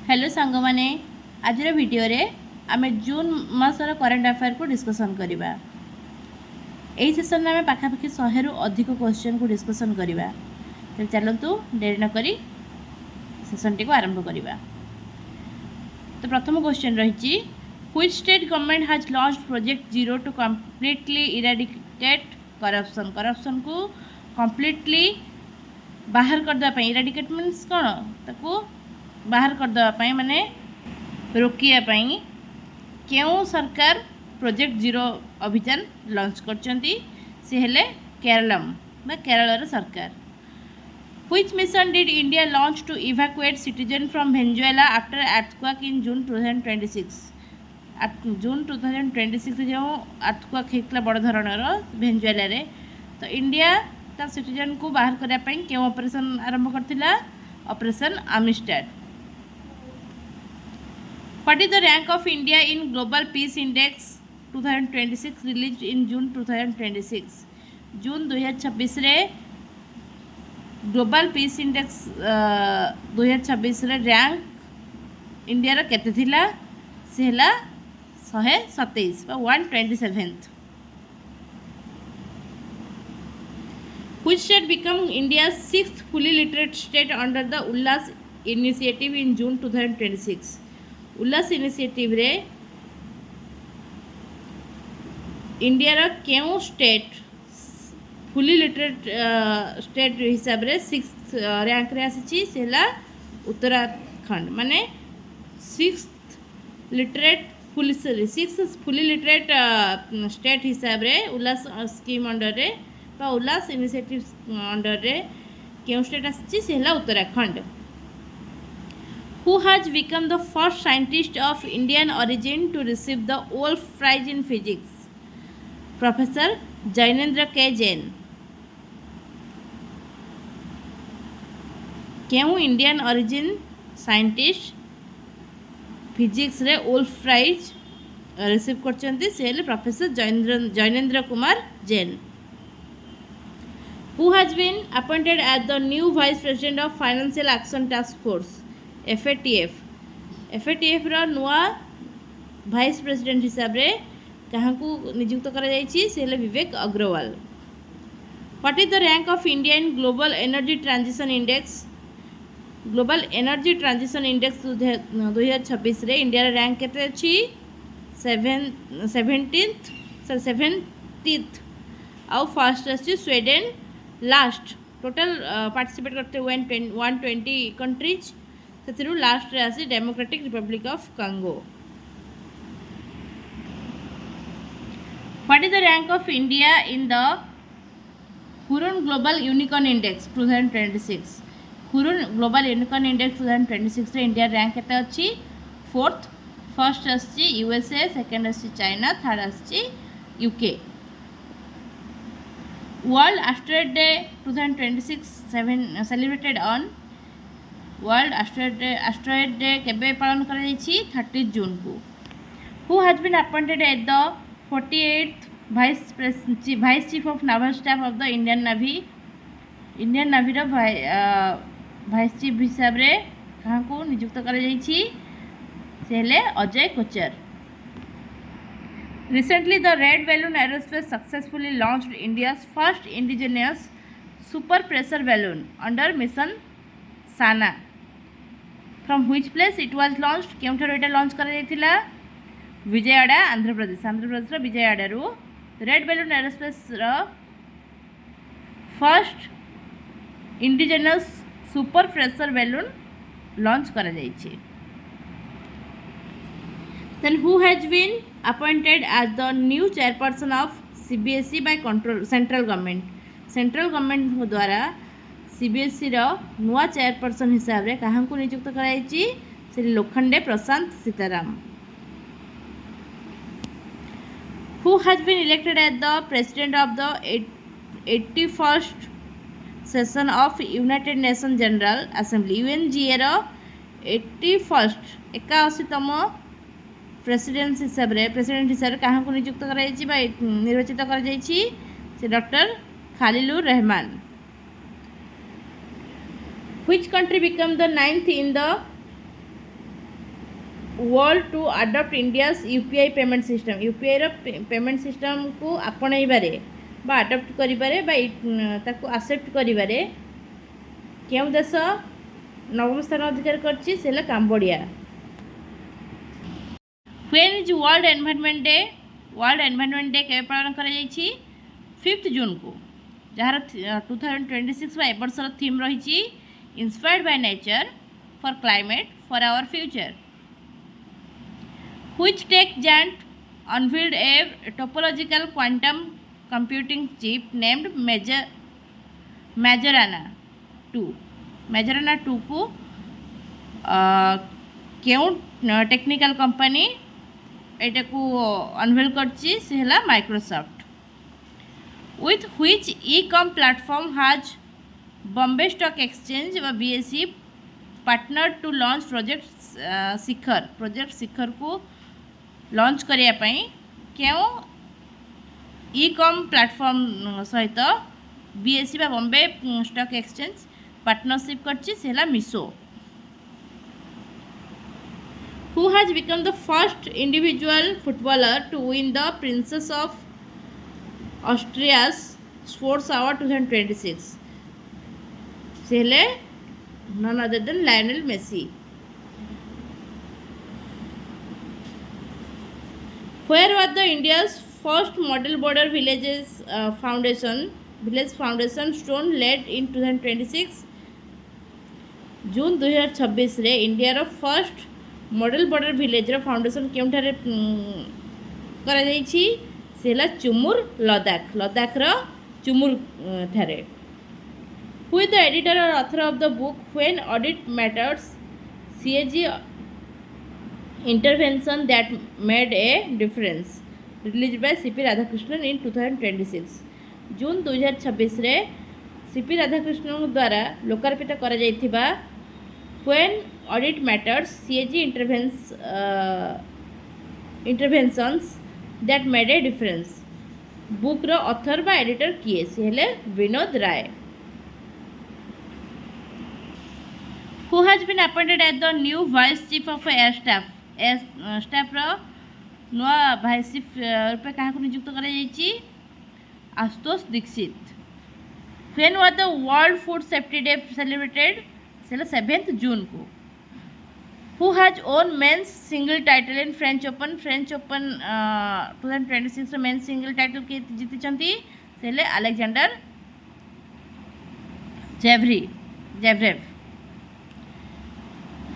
Hello सांग माने आज वीडियो रे आमे जून मासर करेन्ट अफेयर को डिस्कसन करिबा। एही सेशन में आमे पाखापाखि 100 रु अधिक क्वेश्चन को डिस्कसन करिबा। तो चलतु देरी न करी सेशन टी को आरंभ करिबा। तो प्रथम क्वेश्चन रही which state government has launched project zero to completely eradicate corruption. Corruption को कंप्लीटली बाहर कर दवा पई इराडिकेट मीन्स कोन ताको बाहर कर दवा माने रोकिया पई केउ सरकार प्रोजेक्ट जीरो अभियान लॉन्च करचंती से हेले केरलम बा केरल सरकार। Which mission did India launch to evacuate citizen from Venezuela after earthquake in June 2026। June 2026 जो अर्थक्वेक होता बड़ धरणर वेनेजुएला रे तो इंडिया तार सिटीजन को बाहर करने पई केउ ऑपरेशन आरंभ करथिला operation आर्मिस्टेड। What is the rank of India in Global Peace Index 2026 released in June 2026? June 2026 रे ग्लोबल पीस इंडेक्स 2026 रे रैंक इंडिया रा केते थिला से हला 127 बा 127th। Which state become India's 6th fully literate state under the Ullas initiative in June 2026? Ullas initiative रे India रा केउ स्टेट फुली लिटरेट स्टेट हिसाब रे 6th रैंक रे आसी सेला उत्तराखंड माने 6th literate police 6th fully literate state हिसाब रे उल्लास स्कीम अंडर रे बा उल्लास इनिशिएटिव अंडर रे केउ स्टेट आसी सेला Uttarakhand. Who has become the first scientist of Indian origin to receive the Wolf Prize in Physics? Professor Jainendra K. Jain। केउ Indian origin scientist physics रे Wolff prize receive करचंती से हेले professor Jainendra Kumar Jain. Who has been appointed as the new vice president of Financial Action Task Force? FATF। FATF रा नुआ vice president हिसाब रे कहाँ को नियुक्त करा जायछि से हेले Vivek Agarwal. What is the rank of India in global energy transition index. Global energy transition index 2026 रे इंडिया रा रैंक केते अछि 70th आउ फर्स्ट अछि स्वीडन लास्ट। टोटल पार्टिसिपेट करते 120 कंट्रीज से लास्ट रे आसी Democratic Republic of Congo. What is the rank of India in the Hurun Global Unicorn Index 2026। Hurun Global Unicorn Index 2026 रे इंडिया रैंक केते अछि 4th। फर्स्ट आसी USA, second आसी China, third आसी UK. World Asteroid Day 2026 celebrated on World Asteroid Day केबे पालन करा जायछि 30 जून को। Who has been appointed at the 48th vice chief of naval staff of the Indian Navy. Indian Navy रो vice chief हिसाब रे कहाँ को नियुक्त करा जायछि से हेले Ajay Kochhar. Recently the Red Balloon Aerospace successfully launched India's first indigenous super pressure balloon under mission Sana। From which place it was launched? केउठार Etah launch करा जायतिला विजयवाड़ा आंध्र प्रदेश रो विजयवाड़ा रु रेड बैलून एरोस्पेस रो first indigenous super pressure balloon launch करा जायछि। Then who has been appointed as the new chairperson of CBSE by central government? Central government द्वारा CBSE रो नुआ chairperson हिसाब रे कहाँ को नियुक्त कराई श्री लोखंडे प्रशांत Sitaram. Who has been elected as the president of the 81st session of United Nations General Assembly UNGA row 81तम president हिसाब रे कहाँ को नियुक्त कराई निर्वाचित करा जायछि से doctor Khalilur Rahman. Which country became the 9th in the world to adopt India's UPI payment system UPI रो पेमेंट सिस्टम को आपणाइबारे बा अडॉप्ट करिबारे बा ताको एक्सेप्ट करिबारे केउं देश नवम स्थान अधिकार करछि सेला Cambodia. When is world environment day? World environment day केबे पालन करा जायछि? 5 जून को, जार 2026 ए वर्षर थीम रही inspired by nature for climate for our future. Which tech giant unveiled a topological quantum computing chip named Majorana 2? Majorana 2 को क्यों टेक्निकल कंपनी एटा को अनवेल करछि से हला Microsoft. With which e-com platform has Bombay Stock Exchange व BSE partnered to launch project Shikhar? Project Shikhar को launch करिया पई क्यों ई-कॉम प्लेटफॉर्म सहित बीएसई बा बॉम्बे स्टॉक एक्सचेंज पार्टनरशिप करछि सेला Meesho. Who has become the first individual footballer to win the princess of Austria's sports award 2026? सेले none other than Lionel Messi. Where was the India's first model border village foundation stone laid in 2026? June 2026 रे India रो first model border village रो foundation केउठारे करा जायछि सेला चुमुर लद्दाख रो चुमुर थारे। Who is the editor और author of the book when audit matters CAG intervention that made a difference, released by CP Radhakrishnan in 2026? June 2026 रे CP Radhakrishnan द्वारा लोकार्पित करा जायथिबा when audit matters CAG interventions that made a difference book रो author बा editor किए से हेले Vinod Rai. Who has been appointed as the new vice chief of air staff? Staff नुआ भाइस चीफ रूपे क्या नियुक्त कर Ashutosh Dixit. When was the world food safety day celebrated? से 7 जून को। Who has won mains single title in French open? French open 2026 mains single title किए जीति से Alexander Zverev.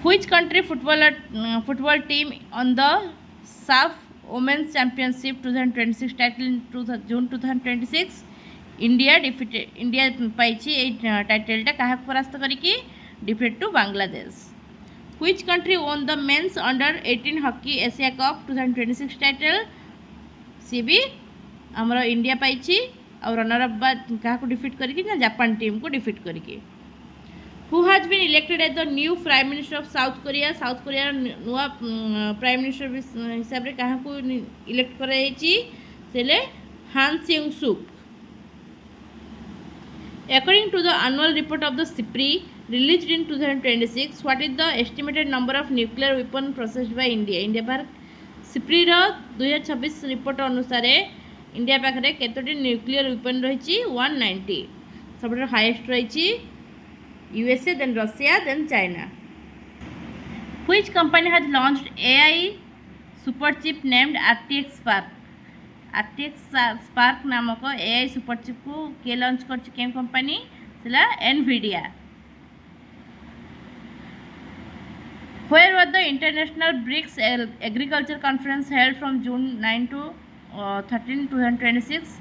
Which country football team on the SAF Women's Championship 2026 title in June 2026? India पाइछि ए title टा काहा परास्त करिकि defeat to Bangladesh. Which country won the men's under 18 hockey Asia cup 2026 title? सी भी हमर इंडिया पाइछि और रनर अप बा काहा को डिफीट करिकि ना जापान टीम को डिफीट करिकि। Who has been elected as the new prime minister of South Korea? South Korea नुआ प्राइम मिनिस्टर हिसाब रे काहा को इलेक्ट करा जायछि सेले हान सेंग सुक। According to the annual report of the SIPRI released in 2026, what is the estimated number of nuclear weapon processed by India? India पर SIPRI रो 2026 report अनुसार इंडिया पाखरे केतोटी न्यूक्लियर वेपन रही? 190। सब हाईएस्ट रही USA, then Russia, then China. Which company has launched AI superchip named RTX Spark? RTX Spark नामक AI superchip को के launch कर चुके हैं कंपनी? सेला NVIDIA. Where was the International BRICS Agriculture Conference held from June 9 to 13, 2026?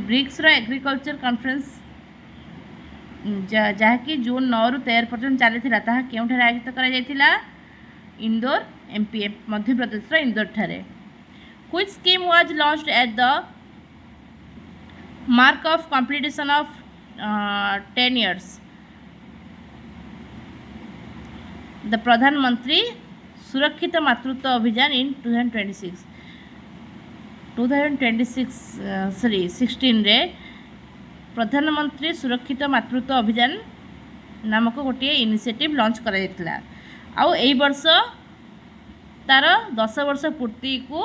BRICS रो agriculture conference जहाँकि जून 9 रु 13 पर्यंत चली ताहा केउठारे आयोजित करा जायतिला? इंदौर MP मध्य प्रदेश इंदौर ठारे। Which scheme was launched at the mark of completion of 10 years? The प्रधानमंत्री सुरक्षित मातृत्व अभियान in 2016 रे प्रधानमंत्री सुरक्षित मातृत्व अभियान नामक गोटे इनिशिएटिव लॉन्च करा जायतिला। आउ एई वर्ष तार 10 वर्ष पूर्ति को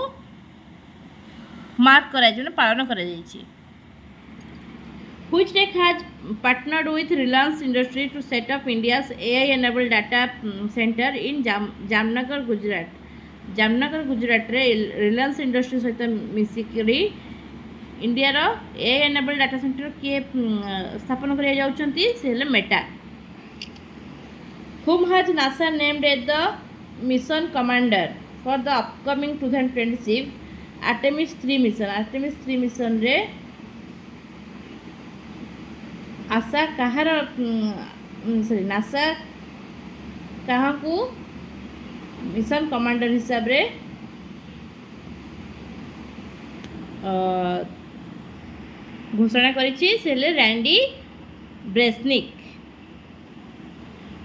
मार्क कर पालन कर Which tech has partnered with Reliance Industries to set up India's AI-enabled data center in Jamnagar, Gujarat. Jamnagar, Gujarat रे Reliance Industries सहित मिसिकरी इंडिया AI-enabled data center किए स्थापन कर जाउछंती से हेले Meta. Whom has NASA named as the mission commander for the upcoming 2026 Artemis 3 mission. Artemis 3 mission रे आशा कहार sorry NASA कहाँ को मिशन कमांडर हिसाब रे घोषणा करिछि से Randy Bresnik.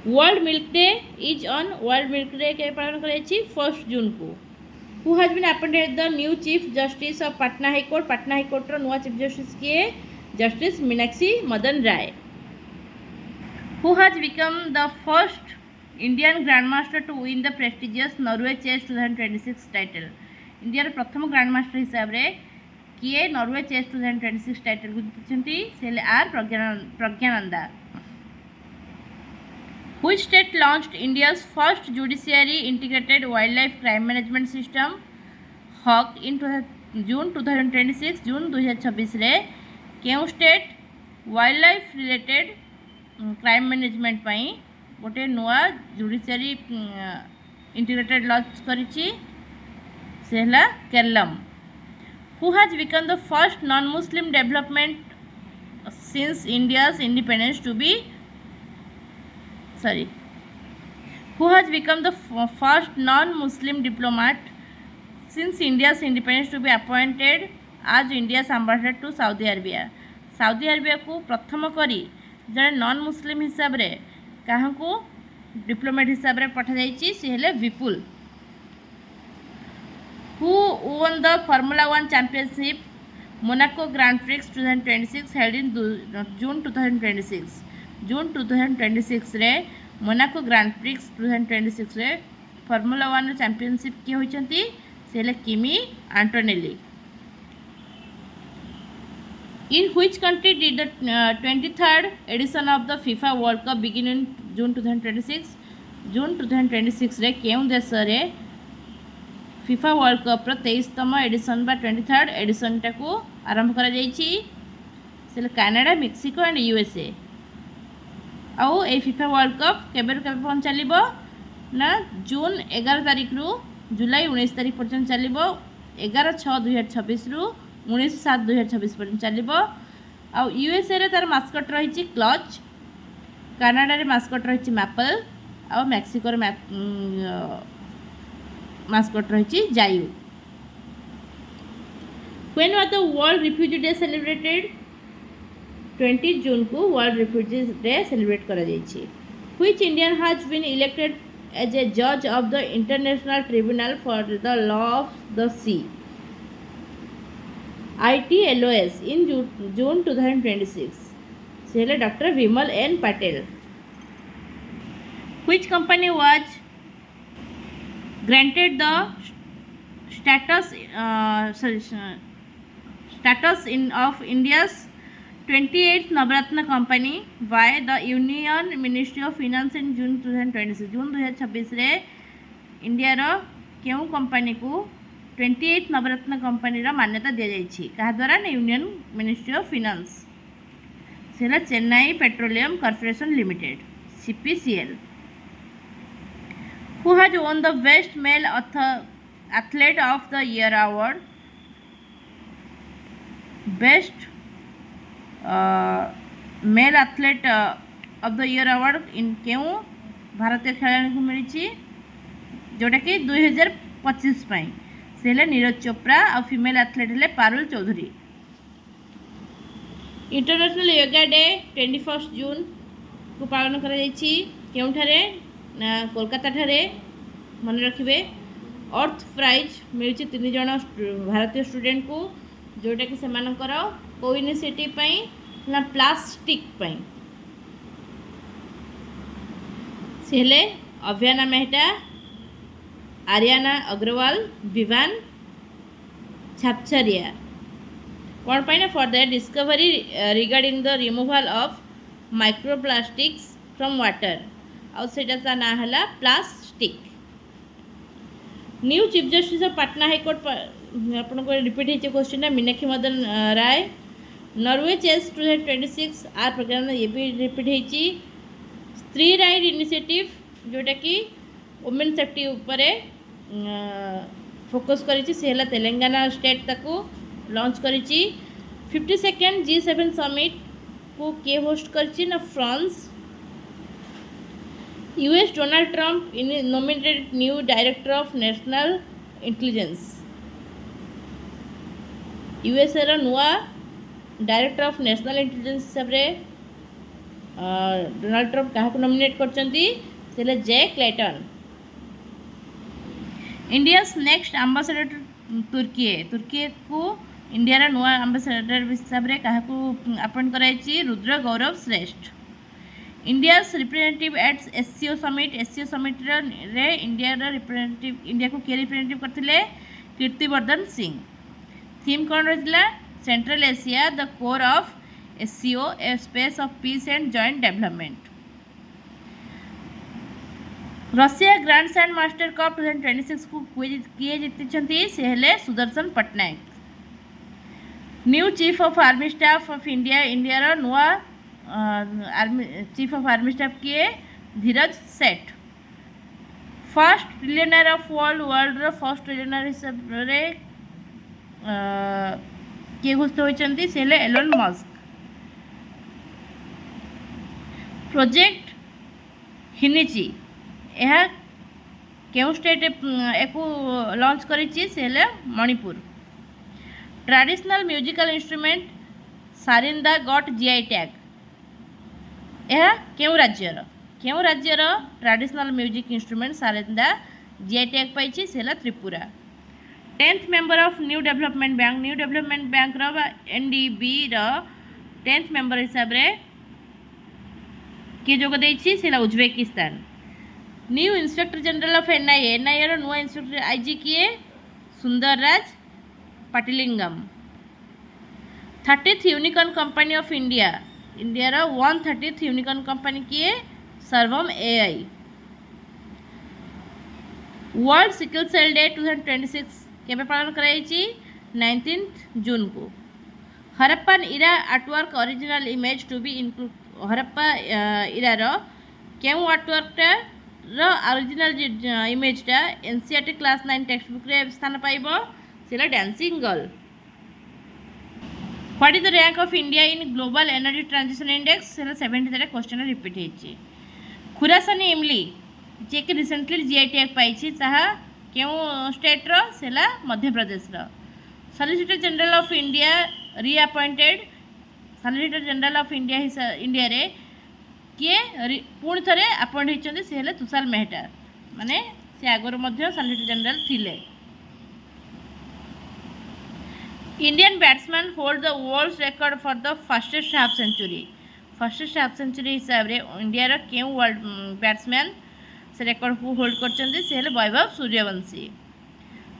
World milk day is on. World milk day के पालन करिछि 1 जून को. Who has been appointed the new chief justice of Patna high court. Patna high court रो नुआ चीफ जस्टिस किए Justice Meenakshi Madan Rai. Who has become the first Indian Grandmaster to win the prestigious Norway Chess 2026 title. India रे प्रथम grandmaster हिसाब रे किए Norway chess 2026 title को जीतिछंती से R Praggnanandhaa. Which state launched India's first judiciary integrated wildlife crime management system HOC in June 2026. June 2026 रे केउ state wild related crime management पाई गोटे नुआ जुडिशियरी इंटीग्रेटेड लॉन्च करिछि से हला Keralam. Who has become the first non Muslim development since India's independence to be who has become the first non Muslim diplomat since India's independence to be appointed as India's ambassador to Saudi Arabia. Saudi Arabia को प्रथम करी जड़े non Muslim हिसाब रे कहाँ को diplomat हिसाब रे पठा जाइछि से हेले Vipul. Who won the formula 1 championship Monaco grand prix 2026 held in June 2026. June 2026 रे मोनाको ग्रैंड प्रिक्स 2026 रे फॉर्मूला 1 चैंपियनशिप किए होइछंती से हेले Kimi Antonelli. In which country did the 23rd edition of the FIFA World Cup begin in June 2026? June 2026 रे केउं देश रे FIFA World Cup रो 23तम addition बा 23rd addition टाको आरंभ करा जाइछि से कनाडा, मेक्सिको एंड USA. आउ ए FIFA World Cup केबे पहुंच चलिबो ना जून 11 तारिख रु जुलाई 19 तारिख पर्यंत चलिबो. 11/6/2026 रु 19/7/2026 पर्यंत चलिबो. आउ USA रे तार मास्कट रही क्लच, कनाडा रे मास्कट रही मैपल, आउ मेक्सिको रे मास्कट रही Zayu. When was the world refugee day celebrated? 20 June को वर्ल्ड रिफ्यूजी डे सेलिब्रेट करा जायछि. Which Indian has been elected as a जज of the international tribunal for the law of the sea ITLOS in June 2026. से Dr. Vimal N. Patel. Which company was granted the status of India's 28th Navratna company by the Union Ministry of Finance in June 2026. June 2026 रे India रो केउ company को 28th नवरत्न company रा मान्यता दिया जाइछि कहा द्वारा ना यूनियन मिनिस्ट्री ऑफ फाइनेंस से Chennai petroleum corporation limited CPCL. Who has won the best male athlete of the year award? Best male athlete of the year award in केउ भारतीय खेलाड़ी को मिली जोटा कि 2025 पाई से नीरज चोप्रा और फीमेल एथलीट हेले Parul Chaudhary. International yoga day 21 जून को पालन करा जाइछि केउठारे ना कोलकाता ठारे मन रखिबे. अर्थ प्राइज मिलछि 3 जण भारतीय स्टूडेंट को जोटा कि सेमानकर को इनिशिएटिव पई ना प्लास्टिक पई से हेले अभियान मेहटा आर्याना अग्रवाल विवान छापछरिया कौन पाई ना for the discovery regarding the removal of microplastics from water आउ सेटा ता ना हला plastic new chief justice of Patna high court आपन को रिपीट होइছে question Meenakshi Madan Rai Norway chess 2026 आर प्रोग्राम ये भी रिपीट होइଛି स्त्री राइट इनिशिएटिव जोटा कि वुमेन सेफ्टी ऊपर फोकस करिछि से हला तेलंगाना स्टेट ताको लॉन्च करिछि 52nd G7 समिट को के होस्ट करिछि ना France US Donald Trump nominated new director of national intelligence USA रो नुआ डायरेक्टर ऑफ नेशनल इंटेलिजेंस हिसाब रे डोनाल्ड ट्रंप कहा नॉमिनेट करछंती सेले Jay Clayton India's next ambassador तुर्की को इंडिया नुआ एम्बेसडर हिसाब से क्या अपॉइंट कराई Rudra Gaurav Shrestha India's representative at SCO summit रे इंडिया रिप्रेजेंटेटिव इंडिया को किए रिप्रेजेंटेटिव करथिले कीर्तिवर्धन सिंह थीम कौन रही central Asia the core of SCO a space of peace and joint development Russia grand sand master cup 2026 को किए जीति से हेले सुदर्शन पट्टनायक new chief of army staff of India India नुआ army chief of army staff किए Dheeraj Seth first trillionaire of world first trillionaire हिसाब रे किए घोषित होइछंती से हेले एलोन मस्क प्रोजेक्ट हिनिची यह केउ स्टेट एको लॉन्च करिछि से हेले Manipur traditional musical instrument sarinda got GI tag यह केउ राज्यर traditional music instrument sarinda GI tag पाइछि से हेले Tripura 10th member of new development bank रो एनडीबी रो 10th मेंबर हिसाब रे के जोग देछि से हेले Uzbekistan new inspector general of NIA रो नुआ इंस्पेक्टर आईजी किए Sundarraj Patilingam 30th unicorn company of India रो 130th यूनिकॉर्न कंपनी किए Sarvam AI world sickle cell day 2026 केबे पालन कराई 19th जून को Harappan era artwork original image to be include Harappa era रो केउ आर्टवर्कटा ओरिजिनल इमेजटा एनसीईआरटी क्लास 9 टेक्स्ट बुक रे स्थान पाइबो सेला dancing girl what is the rank of India in global energy transition index सेला 70 क्वेश्चन रिपीट हेछि खुरासानी इमली जे कि रिसेंटली जीआई टैग पाइछि ताहा केउ स्टेट रो सेला मध्य प्रदेश रो solicitor general of India reappointed solicitor general of India रे किए पुणी थे अपॉइंट होती से हेले तुषार मेहटा माने से आगर सॉलिसिटर जनरल थिले Indian batsman hold the world record for the fastest half century हिसाब रे इंडिया क्यों वर्ल्ड बैट्समैन से रिकॉर्ड को होल्ड करछन्ती से हेले Vaibhav Suryavanshi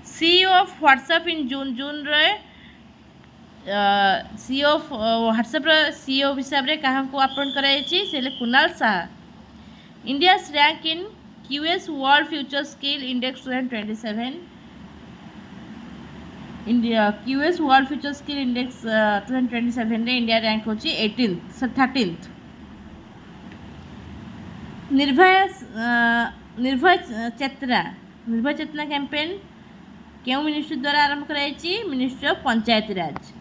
CEO of WhatsApp in June रे सीईओ ऑफ व्हाट्सएप सीईओ हिसाब रे कहाँ को अपॉइंट कराई से Kunal Shah India rank in QS world future skill index 2027 India QS world future skill index 2027 रे इंडिया रैंक होची 13th निर्भय चेतना कैंपेन क्यों मिनिस्ट्री द्वारा आरंभ कराई मिनिस्ट्री ऑफ पंचायती राज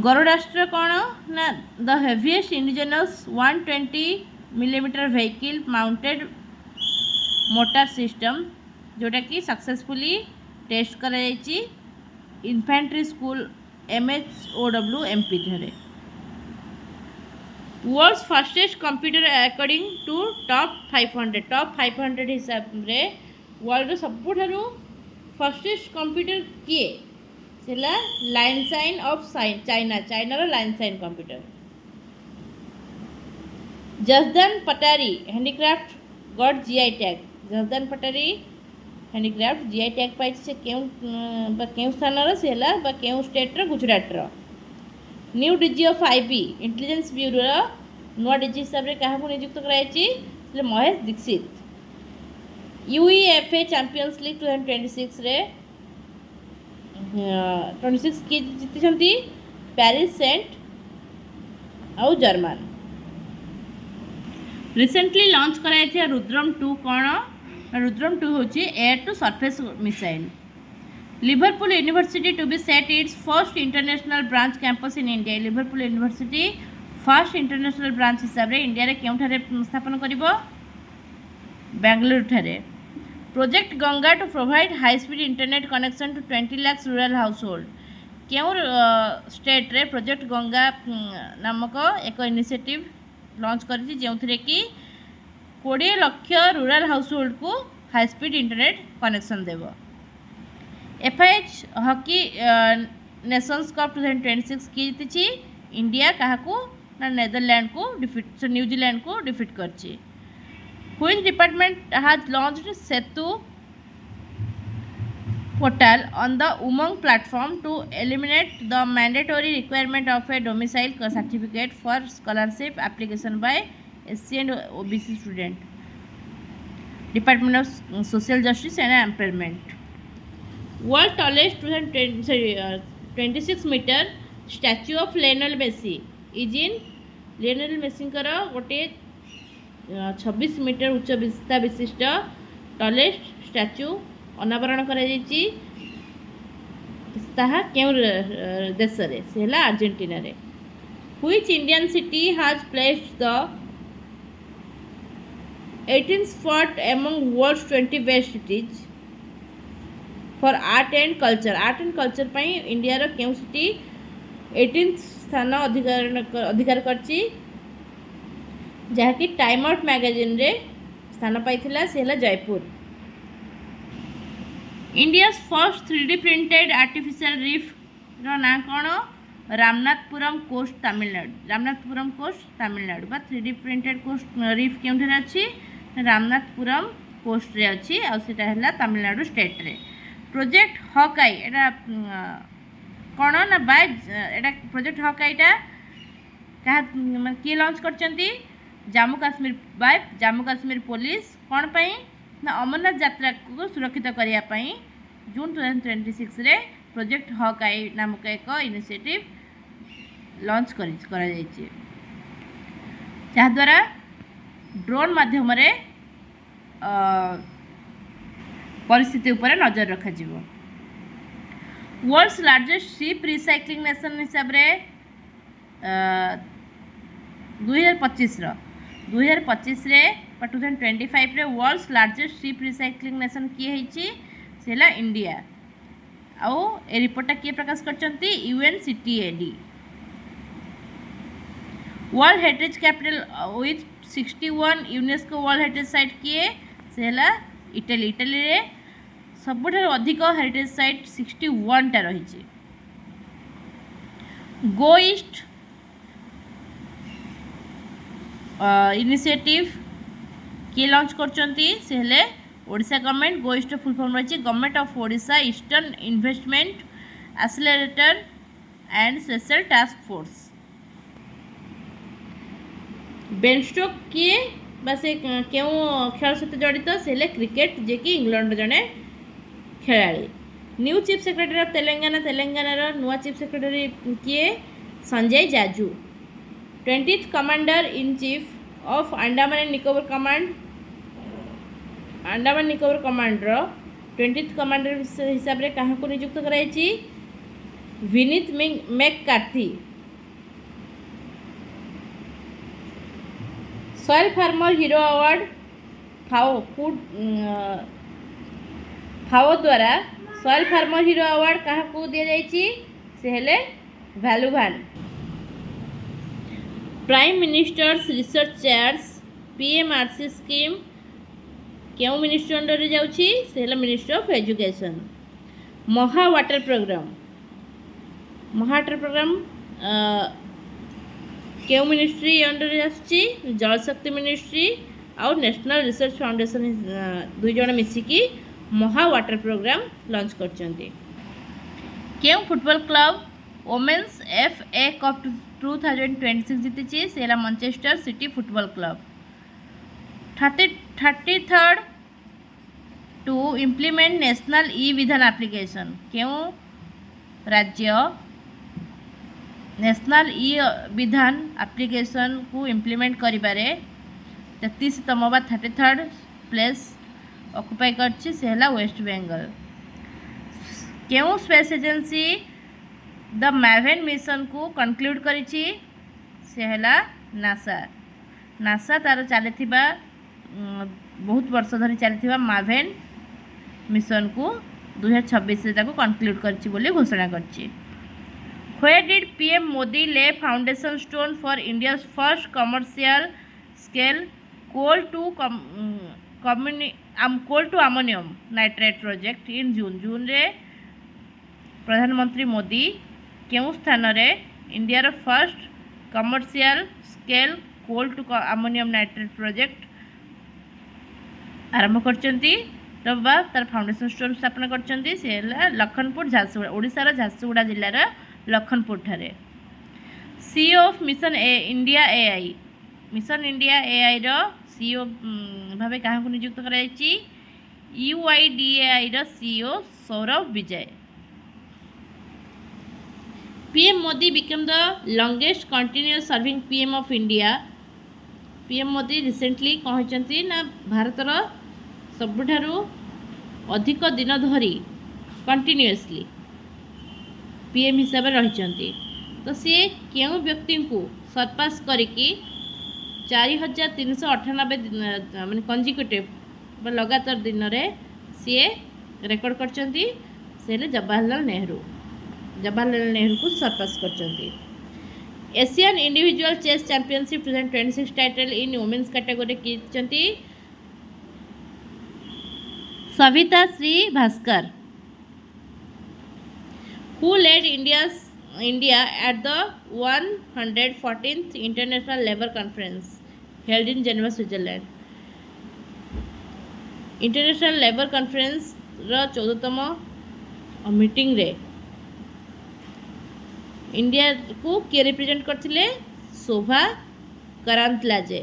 गरुडास्त्र कौन ना the heaviest indigenous 120mm vehicle mounted mortar system जोटा कि सक्सेसफुली टेस्ट कराई इन्फेंट्री स्कूल MHOW MP ठारे world's fastest computer according to top 500 हिसाब रे वर्ल्ड सबुठारु फास्टेस्ट कंप्यूटर किए सेला लाइन साइन ऑफ चाइना रो line sign computer Jasdan patari handicraft got GI tag. Jasdan patari handicraft GI tag पाई से केउं स्थान से है बा केउं state Gujarat. New DG of IB intelligence bureau नुआ डीजी हिसाब से क्या नियुक्त कर Mahesh Dikshit. UEFA champions league 2026 रे 26 किए जीति पेरिस सेंट आउ जर्मन। रिसेंटली लॉन्च कराया रुद्रम 2 कौन रुद्रम 2 हूँ air to surface missile. Liverpool university to be set its first international branch campus in India. Liverpool university first international branch हिसाब से इंडिया रे केउठारे स्थापन करिवो बेंगलुरु ठारे। Project Ganga to provide high speed internet connection to 20 lakh rural household. क्यों state रे project Ganga नामक एक इनिशिएटिव लॉन्च करी जो कि 20 लाख रूरल हाउस होल्ड को हाई स्पीड इंटरनेट कनेक्शन देव। एफआईएच हॉकी नेशंस कप 2026 की जीति इंडिया क्या ना नेदरलैंड को डिफिट न्यूजीलैंड को डिफिट कर। Which department has launched Setu portal on the Umang platform to eliminate the mandatory requirement of a domicile certificate for scholarship application by SC and OBC student? Department of Social Justice and Employment. World tallest 26 meter statue of Lionel Messi is in Lionel Messi गोटे 26 metre उच्च विशिष्ट tallest statue अनावरण कर देश रे से है Argentina रे। Which Indian city has placed the 18th spot among world's 20 best cities for art and culture. Art and culture पर इंडिया रो केउ सिटी 18th स्थान अधिकार करची जहाँकि टाइम आउट मैगजीन रे स्थान पाई से है Jaipur. India first 3D printed artificial reef रो ना कौन रामनाथपुरम कोस्ट तमिलनाडु। रामनाथपुरम कोस्ट तमिलनाडु बा 3D प्रिंटेड कोस्ट रीफ क्यों अच्छी रामनाथपुरम कोस्ट रे अच्छी आटा है तमिलनाडु स्टेट रे। प्रोजेक्ट हॉकाई एटा कौन ना बाय एटा प्रोजेक्ट हॉकाईटा क्या किए लॉन्च करचंती जम्मू काश्मीर बाय जम्मू काश्मीर पुलिस कौन पाई ना अमरनाथ यात्रा को सुरक्षित करने जून 2026 रे प्रोजेक्ट हॉकाई नामक एक इनिशिएटिव लॉन्च कर जहाद्वारा ड्रोन माध्यम परिस्थिति उपर नजर रखा जीवो। World's largest ship recycling nation हिसाब रे 2025 रे 2025 रे world's largest ship recycling nation किए होइछि से है इंडिया। आउ ए रिपोर्टा किए प्रकाश करचंती UNCTAD। World Heritage capital with 61 UNESCO World Heritage site किए से है इटली। इटली रे सबुठ अधिक हेरिटेज साइट 61 टा रही। गो ईस्ट इनिशिएटिव किए लॉन्च करचंती से है Odisha government. Go East full form रही government of Odisha Eastern Investment Accelerator and Special Task Force. Ben Stokes किए बस क्यों खेल सहित जड़ित से है क्रिकेट जे कि इंग्लैंड जड़े खेलाड़ी। New chief secretary of Telangana Telangana नुआ चीफ सेक्रेटरी किए Sanjay Jaju. 20th commander in chief of Andaman and Nicobar command Andaman Nicobar commander 20th commander हिसाब से क्या नियुक्त कराई Vineet McCarthy. Soil farmer hero award FAO द्वारा सॉइल फार्मर हीरो अवार्ड क्या दि जाइए से है वैल्यूवान। Prime minister's research chairs PMRC scheme क्यों मिनिस्ट्री अंडर रे जाउछि से है ministry of education. Maha water program क्यों मिनिस्ट्री अंडर आसुची जलशक्ति मिनिस्ट्री आउ नेशनल रिसर्च फाउंडेशन दुई जन मिसिकी महा वाटर प्रोग्राम लॉन्च करछंती। क्यों football club women's FA cup 2026 जीती से Manchester city football club. 33rd to implement national e Vidhan application क्यों राज्य नेशनल ई विधान एप्लिकेशन को इम्प्लीमेंट करिबारे 33तम बा 33rd प्लेस ऑक्युपाई करछि से हला वेस्ट बेंगल। क्यों स्पेस एजेंसी द मैवेन मिशन को कंक्लूड करिछि से हला नासा। नासा तार चलीथिबा बहुत वर्ष धरी चलीथिबा मैवेन मिशन को 2026 से ताको कंक्लूड करछि बोली घोषणा करछि। Where did PM Modi lay foundation stone for India's first commercial scale coal to ammonium nitrate project in June? जून रे प्रधानमंत्री मोदी केउं स्थान रे इंडिया रो first commercial scale coal to ammonium nitrate project आरंभ करचंती तबा तार फाउंडेशन स्टोन स्थापना करचंती से लखनपुर झारसुगुड़ा ओडिसा झारसुगुड़ा जिल्लार लखनपुर ठारे। CEO of mission India AI mission India AI रो सीईओ भावे कहाँ को नियुक्त कराई UIDAI रो CEO Saurabh Vijay. PM Modi became the longest continuous serving PM of India। PM Modi recently कहते ना भारतर सबुठारु अधिक दिन धरी कंटिन्यूअसली PM हिसाब से रही तो सी क्यों व्यक्ति को सरपास करिकी 4398 माने कंजिक्यूटिव लगातार दिन में सी रेकर्ड करचंती से जवाहरलाल नेहरू को सरपास करचंती। Asian individual chess championship 2026 title in women's category किचंती Savita Shri Bhaskar who led India at the 114th International Labour Conference held in Geneva, Switzerland। International labour conference रो 14तम मीटिंग रे इंडिया को किए रिप्रेजेंट करथिले शोभा करांतलाजे।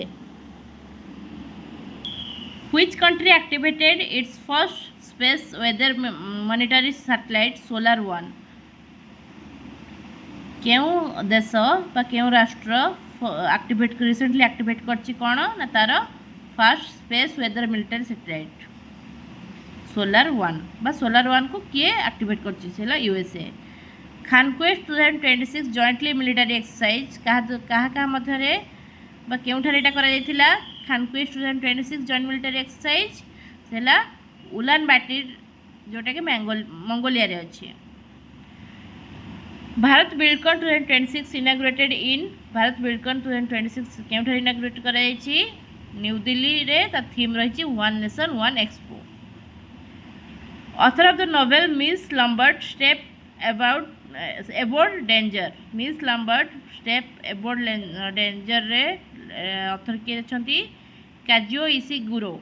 Which country activated its first space weather monitoring satellite SolarOne? क्यों देश बा क्यों राष्ट्र रिसेंटली एक्टिवेट करछि कोन ना तार first space weather military satellite SolarOne बा SolarOne को किए एक्टिवेट करछि सेला USA। Khaan Quest 2026 jointly military exercise कहा मध्य रे बा केउठारे एटा करा जायतिला खानक्वेस्ट 2026 जॉइंट मिलिटरी एक्सरसाइज सेला उलान बाटर जोटा के मंगोलिया रे अछि। Bharat Buildcon 2026 inaugurated in Bharat Buildcon 2026 केउठारे इनाग्रेट करा जायछि न्यू दिल्ली रे ता थीम रहिछि one nation one expo. Author of the novel miss Lambert step about danger Miss Lambert step about danger रे ऑथर किए अछंती Kazuo Ishiguro.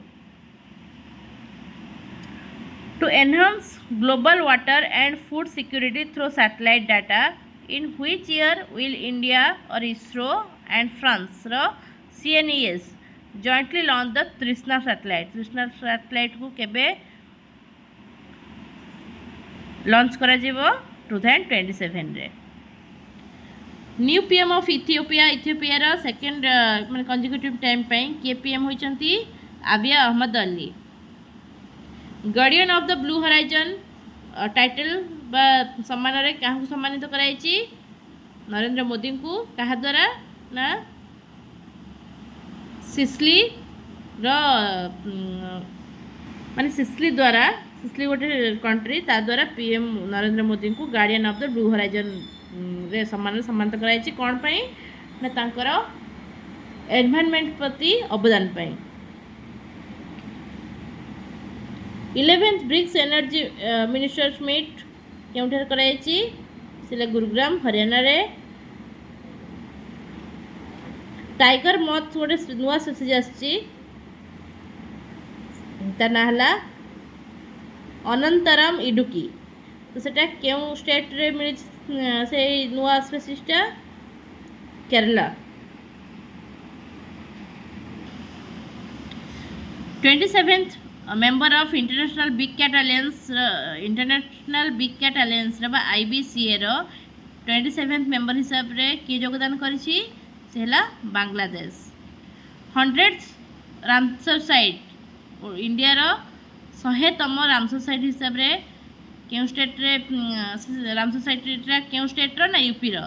To enhance global water and food security through satellite data, in which year will India or ISRO and France CNES jointly launch the Trishna satellite? Trishna satellite को केबे launch करा जेबो 2027 रे। New PM of Ethiopia रो second माने consecutive time पई के PM होइचंती Abiy Ahmed Ali. Guardian of the blue horizon title बा सम्मान रे काहू सम्मानित तो कराइछि नरेंद्र मोदी को कहा द्वारा ना सिसली रो माने सिसली द्वारा सिसली गोटे कंट्री ता द्वारा पीएम नरेंद्र मोदी को guardian of the blue horizon रे सम्मानित कराइछि कोन पई ना तांकर एनवायरनमेंट प्रति अवदान पई। 11th BRICS energy ministers meet केउठार कराइछि सिले गुरुग्राम हरियाणा रे। टाइगर मथ गोटे नुआ स्पीसीज आसी ता ना हला अनंतरम इडुकी। तो सेटा क्यों स्टेट रे मिली से नुआ स्पीसीजटा Kerala. 27th member of international big cat alliance रे IBCA रो 27th मेंबर हिसाब रे किए योगदान करिछि से हला Bangladesh. 100th Ramsar site India रो 100तम रामसर साइट हिसाब रे क्यों स्टेट रे रामसर साइट रे क्यों स्टेट रो ना यूपी रो।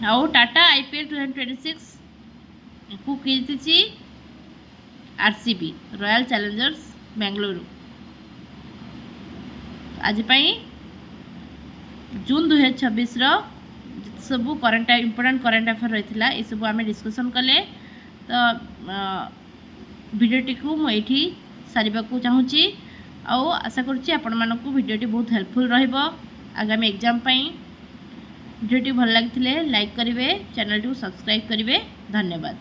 आउ टाटा IPL 2026 को कीर्तिछि RCB रॉयल चैलेंजर्स बेंगलुरु। आज जून 2026 सब करंट इंपोर्टेंट करंट अफेयर रही है सब आम डिस्कसन कले। तो भिडियोटी को मुझे सारे चाहूँगी आशा करुँची आपण मानक भिडियोटी बहुत हेल्पफुल रहिबो आगामी एग्जाम पाई। भिडियोटी भल लगी लाइक करेंगे, चैनल को सब्सक्राइब करेंगे। धन्यवाद।